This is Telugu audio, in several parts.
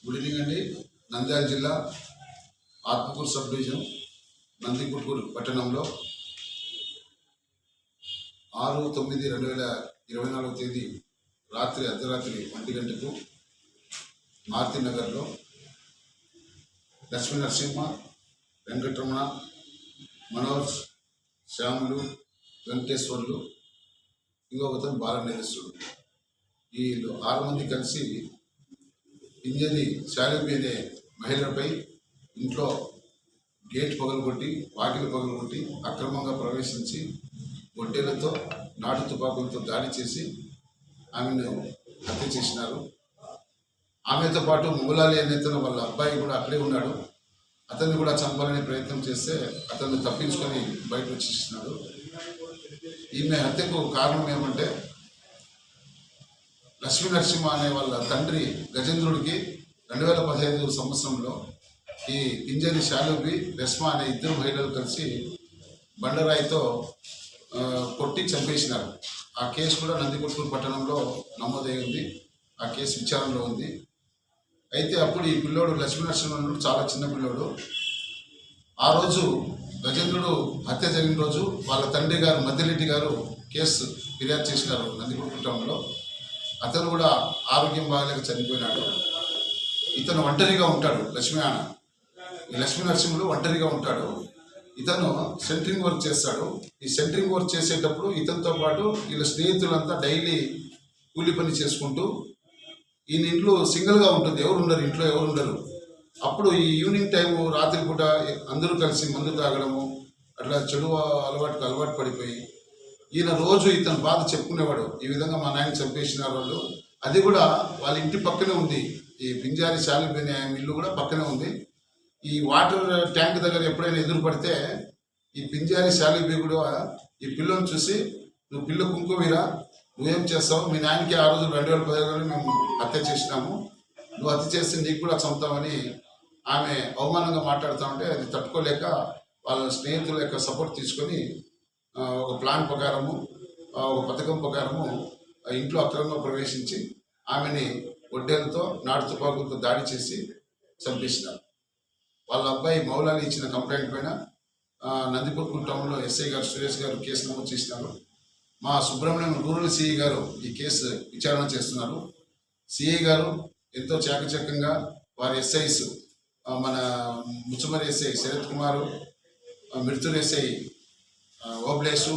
గుడ్ ఈవినింగ్ అండి. నంద్యాల జిల్లా ఆత్మకూరు సబ్ డివిజన్ నందికొట్కూరు పట్టణంలో 6/9/2024 తేదీ అర్ధరాత్రి 1 గంటకు మారుతి నగర్లో లక్ష్మీ నరసింహ, వెంకటరమణ, మనోజ్, శ్యాములు, వెంకటేశ్వర్లు, ఇంకొకతను బాలనేశ్వరుడు, వీళ్ళు 6 మంది కలిసి పింజరి శాలిపి అనే మహిళపై ఇంట్లో గేట్ పగలగొట్టి, వాకిలి పగలగొట్టి అక్రమంగా ప్రవేశించి గొడ్డెలతో, నాటు తుపాకులతో దాడి చేసి ఆమెను హత్య చేసినారు. ఆమెతో పాటు మొగలాలి అనేతను వాళ్ళ అబ్బాయి కూడా అక్కడే ఉన్నాడు. అతన్ని కూడా చంపాలని ప్రయత్నం చేస్తే అతన్ని తప్పించుకొని బయట వచ్చేసినాడు. ఈమె హత్యకు కారణం ఏమంటే, లక్ష్మీ నరసింహ అనే వాళ్ళ తండ్రి గజేంద్రుడికి 2015 సంవత్సరంలో ఈ పింజరి శాలుబి, రెస్మా అనే 2 మహిళలు కలిసి బండరాయితో కొట్టి చంపేసినారు. ఆ కేసు కూడా నందికొట్కూరు పట్టణంలో నమోదై ఉంది. ఆ కేసు విచారణలో ఉంది. అయితే అప్పుడు ఈ పిల్లోడు లక్ష్మీ నరసింహ చాలా చిన్న పిల్లోడు. ఆ రోజు గజేంద్రుడు హత్య జరిగిన రోజు వాళ్ళ తండ్రి గారు మద్దిరెడ్డి గారు కేసు ఫిర్యాదు చేసినారు నందికొట్కూరు పట్టణంలో. అతను కూడా ఆరోగ్యం బాగాలేక చనిపోయినాడు. ఇతను ఒంటరిగా ఉంటాడు. లక్ష్మీ నరసింహుడు ఒంటరిగా ఉంటాడు. ఇతను సెంటరింగ్ వర్క్ చేస్తాడు. ఈ సెంటరింగ్ వర్క్ చేసేటప్పుడు ఇతనితో పాటు వీళ్ళ స్నేహితులంతా డైలీ కూలి పని చేసుకుంటూ, ఈయన ఇంట్లో సింగిల్గా ఉంటుంది, ఇంట్లో ఎవరు ఉండరు. అప్పుడు ఈ ఈవినింగ్ టైము, రాత్రిపూట అందరూ కలిసి మందు తాగడము, అట్లా చెడు అలవాటు పడిపోయి ఈయన రోజు ఇతను బాధ చెప్పుకునేవాడు. ఈ విధంగా మా నాయన చంపేసినారు వాళ్ళు. అది కూడా వాళ్ళ ఇంటి పక్కనే ఉంది. ఈ పింజారి శాలిబి అనే ఇల్లు కూడా పక్కనే ఉంది. ఈ వాటర్ ట్యాంక్ దగ్గర ఎప్పుడైనా ఎదురు పడితే ఈ పింజారి శాలిబి కూడా ఈ పిల్లని చూసి, నువ్వు పిల్ల కుంకుమీరా, నువ్వేం చేస్తావు, మీ నాయనకి ఆ రోజు 2015లో మేము హత్య చేసినాము, నువ్వు హత్య చేస్తే నీకు కూడా చంపుతామని ఆమె అవమానంగా మాట్లాడుతూ ఉంటే అది తట్టుకోలేక వాళ్ళ స్నేహితుల యొక్క సపోర్ట్ తీసుకొని ఒక ప్లాన్ ప్రకారము, ఒక పథకం ప్రకారము ఇంట్లో అక్రమంగా ప్రవేశించి ఆమెని గొడ్డెలతో, నాటు తుపాకులతో దాడి చేసి చంపేసినారు. వాళ్ళ అబ్బాయి మౌలాలి ఇచ్చిన కంప్లైంట్ పైన నందికొట్కూరు టౌన్లో ఎస్ఐ గారు సురేష్ గారు కేసు నమోదు చేసినారు. మా సుబ్రహ్మణ్యం రూరల్ సిఐ గారు ఈ కేసు విచారణ చేస్తున్నారు. సిఐ గారు ఎంతో చాకచక్యంగా వారి ఎస్ఐస్, మన ముచ్చమరి ఎస్ఐ శరత్ కుమారు, మిర్తుల్ ఎస్ఐ ఓబ్లేసు,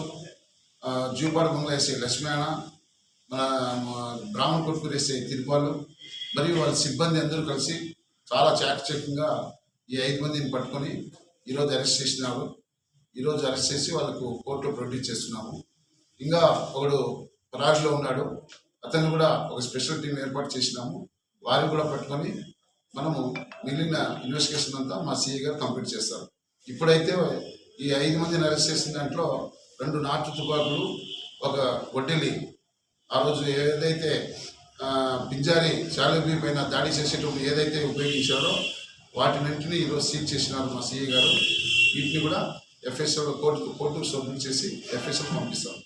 జూపాడు మంగళ ఎస్ఐ లక్ష్మణ, మన బ్రాహ్మణ కొట్కూరు ఎస్ఐ తిరుపాలు, మరియు వాళ్ళ సిబ్బంది అందరూ కలిసి చాలా చాకచక్యంగా ఈ 5 మందిని పట్టుకొని ఈరోజు అరెస్ట్ చేసినారు. ఈరోజు అరెస్ట్ చేసి వాళ్ళకు కోర్టులో ప్రొడ్యూస్ చేస్తున్నాము. ఇంకా ఒకడు పరారీలో ఉన్నాడు. అతను కూడా ఒక స్పెషల్ టీం ఏర్పాటు చేసినాము. వారిని కూడా పట్టుకొని మనము మిగిలిన ఇన్వెస్టిగేషన్ అంతా మా సిఐ గారు కంప్లీట్ చేస్తారు. ఇప్పుడైతే ఈ 5 మందిని అరెస్ట్ చేసిన దాంట్లో 2 నాటు తుపాకులు, ఒక గొడ్డెలి, ఆ రోజు ఏదైతే పింజారి శాలిబి పైన దాడి చేసేటప్పుడు ఏదైతే ఉపయోగించారో వాటిన్నింటినీ ఈరోజు సీజ్ చేసినారు మా సిఐ గారు. వీటిని కూడా ఎఫ్ఎస్ఎల్ కోర్టుకు సబ్మిట్ చేసి ఎఫ్ఎస్ఎల్ పంపిస్తాం.